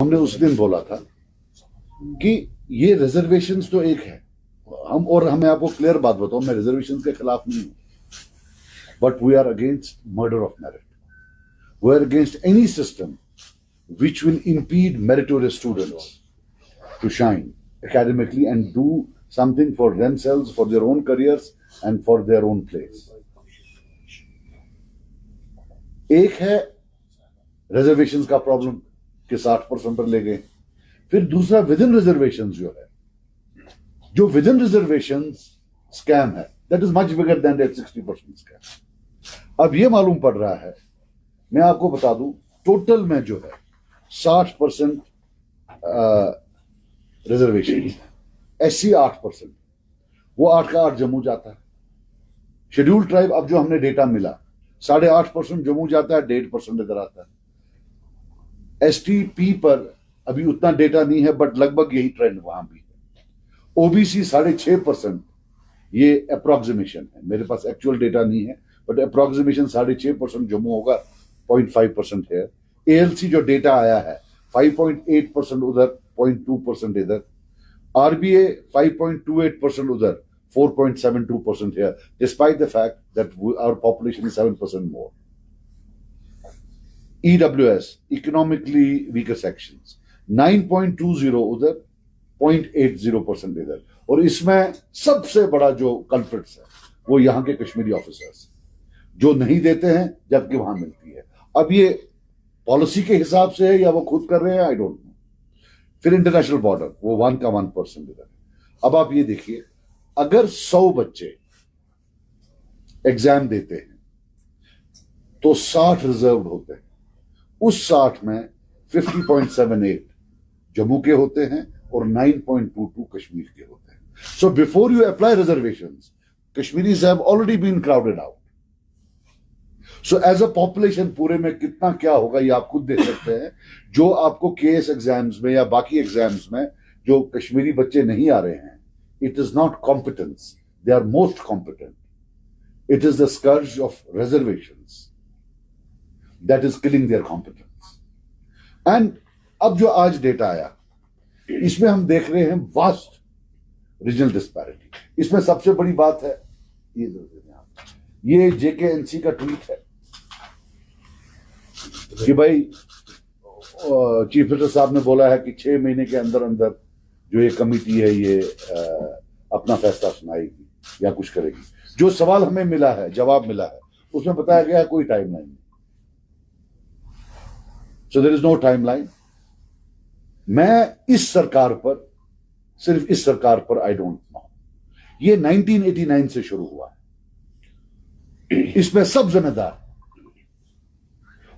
हमने उस दिन बोला था कि ये रिजर्वेशंस तो एक है, मैं आपको क्लियर बात बताऊं, मैं रिजर्वेशंस के खिलाफ नहीं हूं, but we are against murder of merit. We are against any system which will impede meritorious students to shine academically and do something for themselves, for their own careers and for their own place. एक है reservations का problem कि 60% पर ले गए. फिर दूसरा with in reservations जो है, जो विद इन रिजर्वेशंस स्कैम है, that is much bigger than that 60% scam. अब ये मालूम पड़ रहा है, मैं आपको बता दूं, टोटल में जो है 60% रिजर्वेशन, SC 8%, वो 8 का 8 जम्मू जाता है. शेड्यूल्ड ट्राइब, अब जो हमने डेटा मिला, 8.5% जम्मू जाता है, 1.5% इधर आता है. STP पर अभी उतना डेटा नहीं है, बट लगभग यही ट्रेंड वहां भी है. OBC 6.5%, ये अप्रोक्सीमेशन है, मेरे पास एक्चुअल डेटा नहीं है, बट अप्रोक्सीमेशन 6.5% जम्मू होगा, 0.5% है. ALC जो डेटा आया है 5.8% उधर, 0.2% इधर. RBA 5.28% उधर, 4.72% here, despite the fact that our population is 7% more. EWS, economically weaker sections, 9.20 उधर, 0.80% इधर. और इसमें सबसे बड़ा जो कल्प्रिट्स है वो यहाँ के कश्मीरी ऑफिसर्स, जो नहीं देते हैं जबकि वहां मिलती है. अब ये पॉलिसी के हिसाब से है या वो खुद कर रहे हैं, आई डोंट नो. फिर इंटरनेशनल बॉर्डर, वो 1% इधर. अब आप ये देखिए, अगर 100 बच्चे एग्जाम देते हैं तो 60 रिजर्व होते हैं. उस 60 में 50.78 जम्मू के होते हैं और 9.22 कश्मीर के होते हैं. So before you apply reservations, Kashmiris have already been crowded out. So as a population पूरे में कितना क्या होगा ये आप खुद देख सकते हैं. जो आपको केएस एग्जाम्स में या बाकी एग्जाम्स में जो कश्मीरी बच्चे नहीं आ रहे हैं, it is not competence, they are most competent. It is the scourge of reservations that is killing their competence. And अब जो आज डेटा आया, इसमें हम देख रहे हैं वास्ट रीजनल डिस्पैरिटी. इसमें सबसे बड़ी बात है ये JKNC का ट्वीट है कि भाई चीफ मिनिस्टर साहब ने बोला है कि 6 महीने के अंदर अंदर जो ये कमिटी है ये अपना फैसला सुनाएगी या कुछ करेगी. जो सवाल हमें मिला है, जवाब मिला है, उसमें बताया गया है कोई टाइमलाइन नहीं. So there is no timeline. मैं इस सरकार पर, सिर्फ इस सरकार पर आई डोंट नो. ये 1989 से शुरू हुआ है, इसमें सब जिम्मेदार.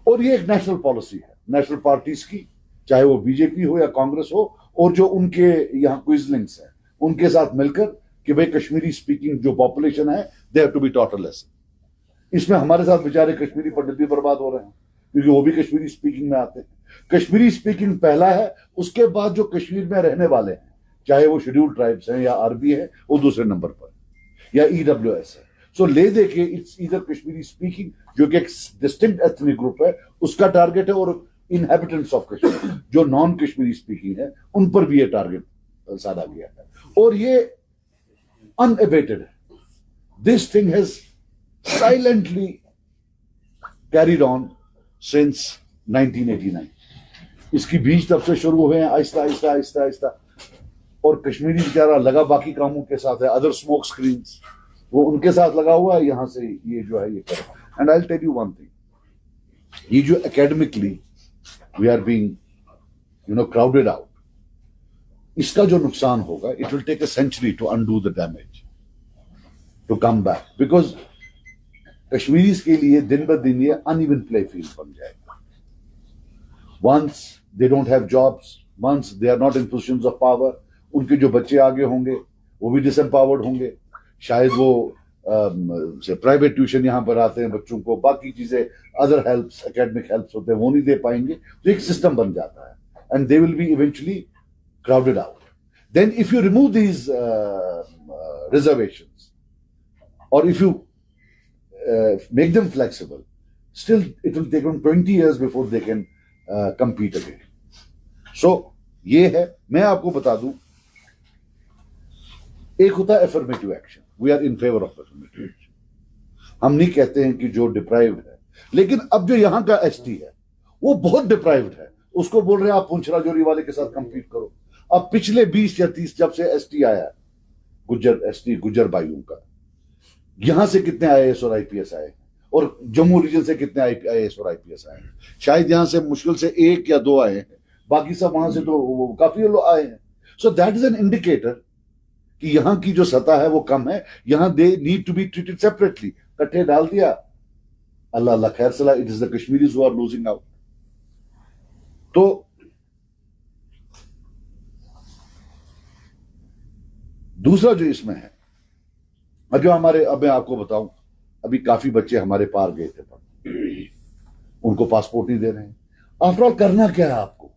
और ये एक नेशनल पॉलिसी है, नेशनल पार्टीज की, चाहे वो बीजेपी हो या कांग्रेस हो, और जो उनके यहाँ क्विजलिंग्स हैं उनके साथ मिलकर कि भाई कश्मीरी स्पीकिंग जो पॉपुलेशन है, they have to be taught a lesson. इसमें हमारे साथ बेचारे कश्मीरी पंडित भी बर्बाद हो रहे हैं क्योंकि वो भी कश्मीरी स्पीकिंग में आते हैं. कश्मीरी स्पीकिंग पहला है, उसके बाद जो कश्मीर में रहने वाले हैं, चाहे वो शेड्यूल्ड ट्राइब्स हैं या RB है, वो दूसरे नंबर पर, या EWS है. सो ले दे के इट्स इधर कश्मीरी स्पीकिंग जो कि एक डिस्टिंक्ट एथनिक ग्रुप है, उसका टारगेट है, और इनहेबिटेंट्स ऑफ कश्मीर जो नॉन कश्मीरी स्पीकिंग है, उन पर भी ये टारगेट साधा गया है. और ये अनएबेटेड है. This thing has silently carried on since 1989. इसकी बीज तब से शुरू हुए हैं, आहिस्ता आहिस्ता आहिस्ता आहिस्ता. और कश्मीरी बेचारा लगा बाकी कामों के साथ है, अदर स्मोक स्क्रीन्स वो उनके साथ लगा हुआ है, यहां से ये जो है ये कर. And I will tell you one thing, ये जो academically we are being crowded out, इसका जो नुकसान होगा, it will take a century to undo the damage, to come back. Because Kashmiris के लिए दिन ब दिन ये अनइवन प्ले फील्ड बन जाएगा. Once they don't have jobs, once they are not in positions of power, उनके जो बच्चे आगे होंगे वो भी डिसएम्पावर्ड होंगे. शायद वो प्राइवेट ट्यूशन यहां पर आते हैं बच्चों को, बाकी चीजें, अदर हेल्प्स, एकेडमिक हेल्प्स होते हैं, वो नहीं दे पाएंगे. तो एक सिस्टम बन जाता है, and they will be eventually crowded out. Then if you remove these reservations, or if you make them flexible, still it will take them 20 years before they can compete again. So ये है। मैं आपको बता दूं, एक होता है affirmative action, we are in favour of affirmative action. हम नहीं कहते हैं कि जो डिप्राइव्ड है, लेकिन अब जो यहां का एसटी है वो बहुत डिप्राइव्ड है, उसको बोल रहे हैं आप पुंछ राजौरी वाले के साथ कंपीट करो। अब पिछले 20 या 30 जब से एसटी आया, गुज्जर एसटी, गुज्जर भाइयों का, यहां से कितने आईएएस और आईपीएस आए, और जम्मू रीजन से कितने आईएएस और आईपीएस आए हैं? शायद यहां से मुश्किल से 1 या 2 आए हैं, बाकी सब वहां से तो काफी लोग आए हैं। So that is an indicator कि यहां की जो सतह है वो कम है, यहां they need to be treated separately. कट्ठे डाल दिया, अल्लाह अल्लाह खैर सला, it is the Kashmiris who are losing out. तो दूसरा जो इसमें है, अब जो हमारे, अब मैं आपको बताऊं, अभी काफी बच्चे हमारे पार गए थे पढ़ने, उनको पासपोर्ट नहीं दे रहे हैं। आफ्टर ऑल करना क्या है आपको?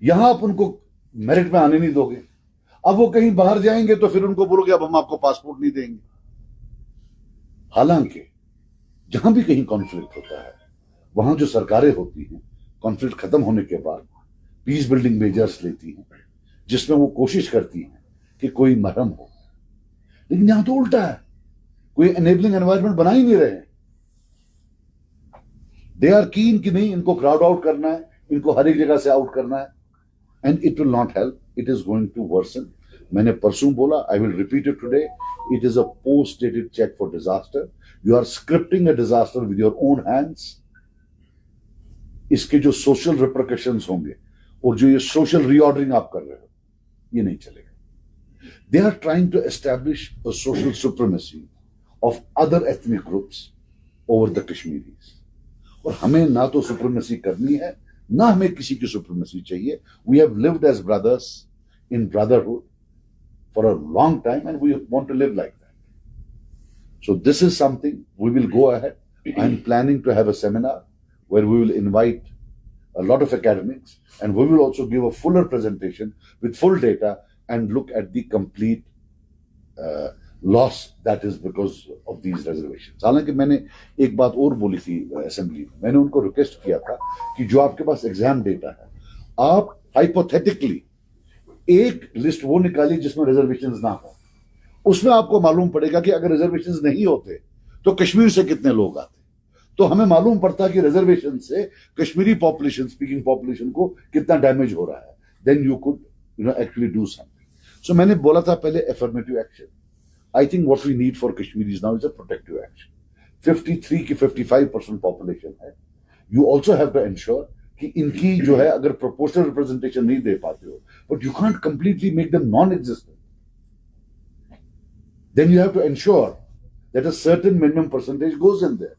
यहां आप उनको मेरिट में आने नहीं दोगे, अब वो कहीं बाहर जाएंगे तो फिर उनको बोलोगे अब हम आपको पासपोर्ट नहीं देंगे। हालांकि जहां भी कहीं कॉन्फ्लिक्ट होता है, वहां जो सरकारें होती हैं, कॉन्फ्लिक्ट खत्म होने के बाद पीस बिल्डिंग मेजर्स लेती हैं, जिसमें वो कोशिश करती हैं कि कोई मरहम हो। लेकिन यहां तो उल्टा है, कोई एनेबलिंग एनवायरनमेंट बना ही नहीं रहे। दे आर कीन कि नहीं, इनको क्राउड आउट करना है, इनको हर एक जगह से आउट करना है, and it will not help, it is going to worsen. मैंने परसों बोला, I will repeat it today, it is a post dated cheque for disaster. You are scripting a disaster with your own hands. इसके जो social repercussions होंगे और जो ये social reordering आप कर रहे हो, ये नहीं चलेगा। They are trying to establish a social supremacy of other ethnic groups over the Kashmiris. और हमें ना तो सुप्रीमेसी करनी है, ना हमें किसी की सुप्रीमेसी चाहिए। We have lived as brothers in brotherhood for a long time and we want to live like that. So this is something we will go ahead. I'm planning to have a seminar where we will invite a lot of academics and we will also give a fuller presentation with full data and look at the complete loss that is because of these reservations. हालांकि मैंने एक बात और बोली थी assembly में, मैंने उनको रिक्वेस्ट किया था कि जो आपके पास एग्जाम डेटा है, आप हाइपोथेटिकली एक लिस्ट वो निकालिए जिसमें रिजर्वेशंस ना हो। उसमें आपको मालूम पड़ेगा कि अगर रिजर्वेशंस नहीं होते तो कश्मीर से कितने लोग आते, तो हमें मालूम पड़ता कि रिजर्वेशन से कश्मीरी पॉपुलेशन, स्पीकिंग पॉपुलेशन को कितना डैमेज हो रहा है। Then you could actually do something. So मैंने बोला था पहले affirmative action. I think what we need for Kashmiris now is a protective action. 53 की 55% population है. You also have to ensure कि इनकी जो है, अगर proportional representation नहीं दे पाते हो, but you can't completely make them non-existent. Then you have to ensure that a certain minimum percentage goes in there.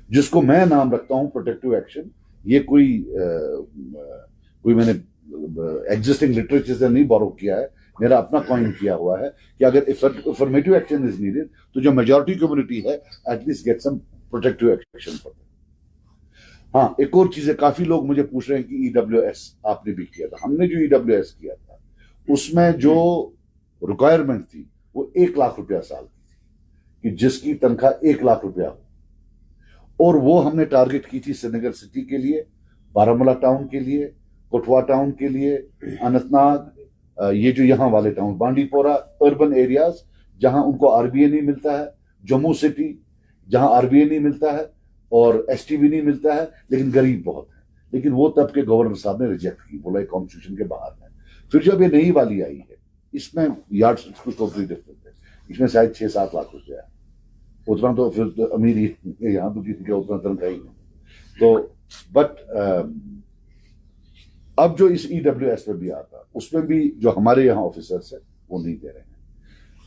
जिसको मैं नाम रखता हूं protective action. ये कोई मैंने एग्जिस्टिंग लिटरेचर से नहीं बोरो किया है, मेरा अपना कॉइन किया हुआ है कि अगर अफर्मेटिव एक्शन इज नीडेड तो जो मेजॉरिटी कम्युनिटी है at least get some protective action for them. हाँ, एक और चीज है, काफी लोग मुझे पूछ रहे हैं कि ईडब्ल्यूएस आपने भी किया था। हमने जो ईडब्ल्यूएस किया था उसमें जो रिक्वायरमेंट थी वो 1 लाख रुपया साल की थी, कि जिसकी तनख्वाह 1 लाख रुपया हो, और वो हमने टारगेट की थी श्रीनगर सिटी के लिए, बारामूला टाउन के लिए, कठुआ टाउन के लिए, अनंतनाग, ये जो यहाँ वाले टाउन, बांडीपोरा, अर्बन एरियाज जहां उनको आरबीए नहीं मिलता है, जम्मू सिटी जहां आरबीए नहीं मिलता है और एसटीबी नहीं मिलता है, लेकिन गरीब बहुत है। लेकिन वो तब के गवर्नर साहब ने रिजेक्ट की, बोला कॉन्स्टिट्यूशन के बाहर है। फिर जब ये नई वाली आई है, इसमें यार्ड कुछ टोटली डिफरेंट है, इसमें शायद 6-7 लाख रुपया है। उतना तो फिर तो अमीर यहाँ तो किसी का उतना तनख्वाह ही नहीं। तो बट अब जो इस ईडब्ल्यूएस में भी आता, उसमें भी जो हमारे यहाँ ऑफिसर्स है वो नहीं दे रहे हैं।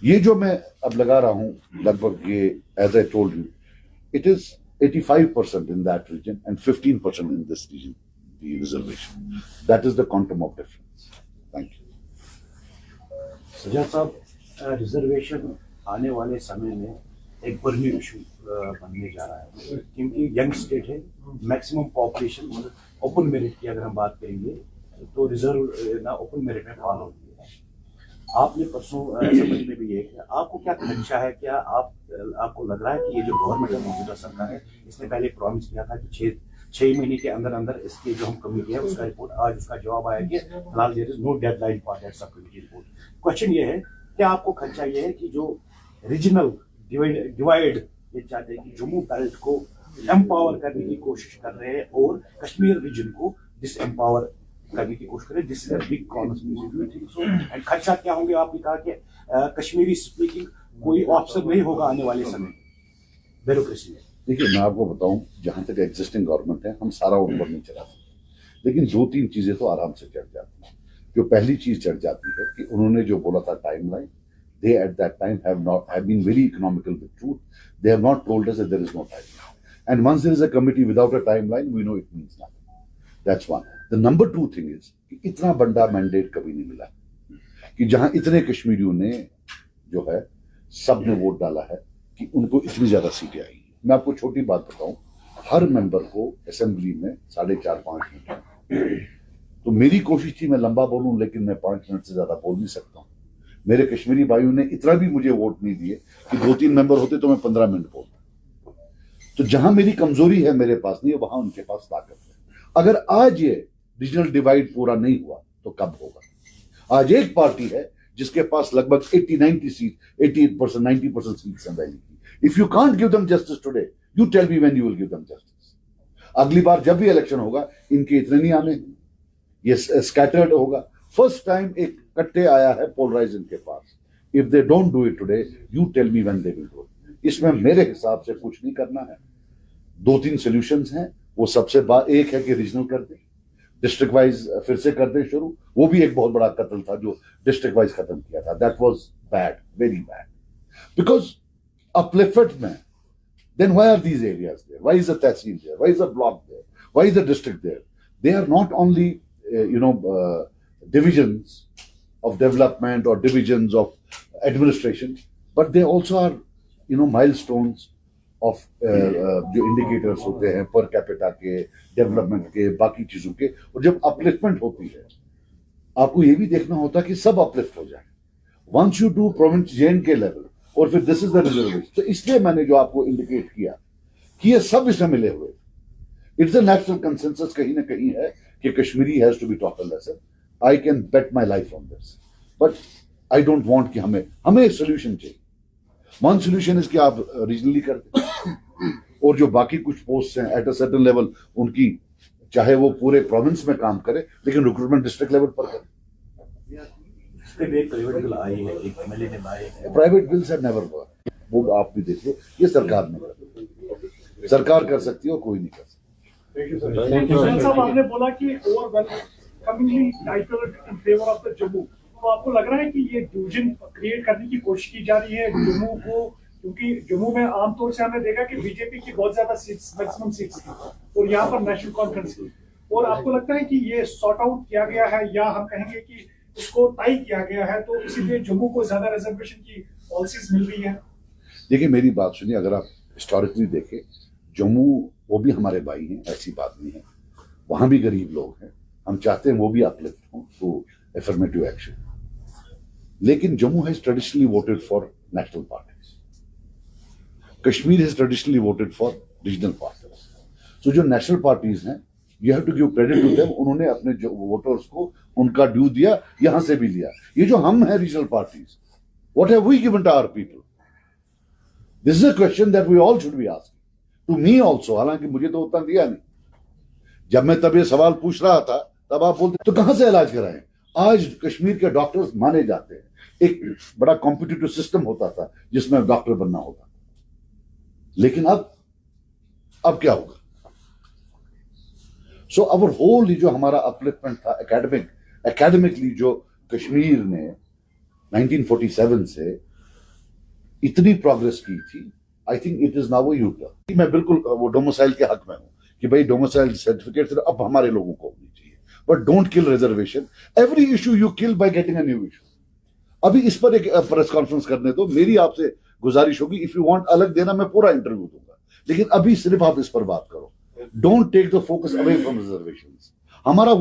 ये जो मैं अब लगा रहा हूं लगभग, ये as I told you, it is 85% in that region and 15% in this region, the reservation. That is the quantum of difference. Thank you. Sajad साहब, रिजर्वेशन आने वाले समय में एक बर्निंग इशू बनने जा रहा है, क्योंकि यंग स्टेट है, मैक्सिमम पॉपुलेशन, मतलब ओपन मेरिट की अगर हम बात करेंगे तो रिजर्व ना ओपन मेरिट में फॉल होती है। आपने परसों असेंबली में भी ये किया, आपको क्या खदशा है? क्या आपको लग रहा है कि ये जो गवर्नमेंट है, मौजूदा सरकार है, इसने पहले प्रॉमिस किया था कि 6 महीने के अंदर अंदर इसकी जो हम कमेटी है उसका रिपोर्ट, आज उसका जवाब आया कि फिलहाल there is no deadline for that sub committee report. Question ये है कि आपको खर्चा ये है कि जो रीजनल डिवाइड ये चाहते हैं कि जम्मू बेल्ट को एम्पावर करने की कोशिश कर रहे हैं और कश्मीर रीजन को डिसएम्पावर करने की कोशिश करें, this is a big conspiracy. And खर्चा क्या होंगे? आपने कहा कि कश्मीरी स्पीकिंग कोई ऑप्शन नहीं होगा आने वाले समय ब्यूरोक्रेसी में। देखिए, मैं आपको बताऊं, जहां तक एग्जिस्टिंग गवर्नमेंट है हम सारा ऊपर नहीं चला सकते, लेकिन 2-3 चीजें तो आराम से चढ़ जाती हैं। जो पहली चीज चढ़ जाती है कि उन्होंने जो बोला था timeline, they at that time have been very economical with truth. They have not told us that there is no timeline. And once there is a committee without a timeline, we know it means nothing. That's one. The number 2 thing is कि इतना बड़ा mandate कभी नहीं मिला कि जहां इतने कश्मीरियों ने जो है सब ने वोट डाला है कि उनको इतनी ज्यादा सीटें आई। मैं आपको छोटी बात बताऊं, हर मेंबर को असेंबली में 4.5-5 मिनट, तो मेरी कोशिश थी मैं लंबा बोलूं, लेकिन मैं 5 मिनट से ज्यादा बोल नहीं सकता हूं। मेरे कश्मीरी भाइयों ने इतना भी मुझे वोट नहीं दिए कि 2-3 मेंबर होते तो मैं 15 मिनट बोलता। तो जहां मेरी कमजोरी है मेरे पास नहीं है, वहां उनके पास ताकत है। अगर आज ये रीजनल डिवाइड पूरा नहीं हुआ तो कब होगा? आज एक पार्टी है जिसके पास लगभग 80-90 सीट, 88%, 90% सीट्स हैं वैली की। If you can't give them justice today, you tell me when you will give them justice. अगली बार जब भी इलेक्शन होगा, इनके इतने नहीं आने, ये स्कैटर्ड होगा। फर्स्ट टाइम एक कट्टे आया है पोलराइज इनके पास। If they don't do it today, you tell me when they will do it. इसमें मेरे हिसाब से कुछ नहीं करना है। 2-3 सॉल्यूशंस हैं। वो सबसे एक है कि रीजनल कर दे, डिस्ट्रिक्ट वाइज फिर से कर दे शुरू। वो भी एक बहुत बड़ा कत्ल था जो डिस्ट्रिक्ट वाइज खत्म किया था। That was bad, very bad, because uplift में then why are these areas there? Why is the tehsil there? Why is the block there? Why is the district there? They are not only divisions of development or divisions of administration, but they also are milestones of जो indicators होते हैं per capita के, development के, बाकी चीजों के। और जब upliftment होती है, आपको ये भी देखना होता है कि सब uplift हो जाए। Once you do province JN के level, और फिर दिस इज द रिजर्वेशन, तो इसलिए मैंने जो आपको इंडिकेट किया कि ये सब इसमें मिले हुए, इट्स अ नेशनल कंसेंसस कहीं ना कहीं है कि Kashmiri has to be taught a lesson. I can bet my life on this, but I don't want कि हमें एक सोल्यूशन चाहिए। वन सोल्यूशन इज कि आप रीजनली कर दें, और जो बाकी कुछ पोस्ट हैं एट अ सर्टेन लेवल, उनकी चाहे वो पूरे प्रोविंस में काम करे, लेकिन रिक्रूटमेंट डिस्ट्रिक्ट लेवल पर करे। प्राइवेट बिल आई है, एक एमएलए ने लाए हैं। Private bills have never work. वो आप भी देख लो, ये सरकार नहीं कर, सरकार कर सकती है और कोई नहीं कर सकती। साहब, आपने बोला कि overwhelmingly title in favour of the Jammu, तो आपको लग रहा है कि ये डिवीजन क्रिएट करने की कोशिश की जा रही है जम्मू को? क्योंकि जम्मू में आमतौर से हमने देखा कि बीजेपी की बहुत ज्यादा सीट्स, मैक्सिमम सीट्स थी, और यहाँ पर नेशनल कॉन्फ्रेंस की। और आपको लगता है कि ये सॉर्ट आउट किया गया है, या हम कहेंगे कि इसको तय किया गया है, तो इसीलिए जम्मू को ज्यादा रिजर्वेशन की पॉलिसीज मिल रही है? देखिए, मेरी बात सुनिए, अगर आप हिस्टोरिकली देखें, जम्मू वो भी हमारे भाई हैं, ऐसी बात नहीं है। वहां भी गरीब लोग हैं, हम चाहते हैं वो भी अपलिफ्ट हों थ्रू एफर्मेटिव एक्शन। लेकिन Jammu has traditionally voted for national parties, Kashmir has traditionally voted for regional parties. So जो नेशनल पार्टीज हैं, you have to give credit to them. उन्होंने अपने जो वोटर्स को उनका ड्यू दिया, यहां से भी लिया। ये जो हम हैं regional parties, what have we given to our people? This is a question that we all should be asking, to me also. हालांकि मुझे तो उतना दिया नहीं। जब मैं तब ये सवाल पूछ रहा था, तब आप बोलते तो कहां से इलाज कराएं? आज कश्मीर के डॉक्टर्स माने जाते हैं। एक बड़ा कॉम्पिटिटिव सिस्टम होता था जिसमें डॉक्टर बनना होता था, लेकिन अब क्या होगा? सो अवर होल जो हमारा अपलिफ्टमेंट था एकेडमिकली, जो कश्मीर ने 1947 से इतनी प्रोग्रेस की थी, I think it is now utter. मैं बिल्कुल वो डोमिसाइल के हक में हूं कि भाई डोमिसाइल सर्टिफिकेट सिर्फ अब हमारे लोगों को होनी चाहिए, but don't kill reservation. Every issue you kill by getting a new issue. अभी इस पर एक प्रेस कॉन्फ्रेंस करने दो। मेरी आपसे गुजारिश होगी, इफ यू वांट अलग देना, मैं पूरा इंटरव्यू दूंगा, लेकिन अभी सिर्फ आप इस पर बात करो। Don't take the focus away from reservations. हमारा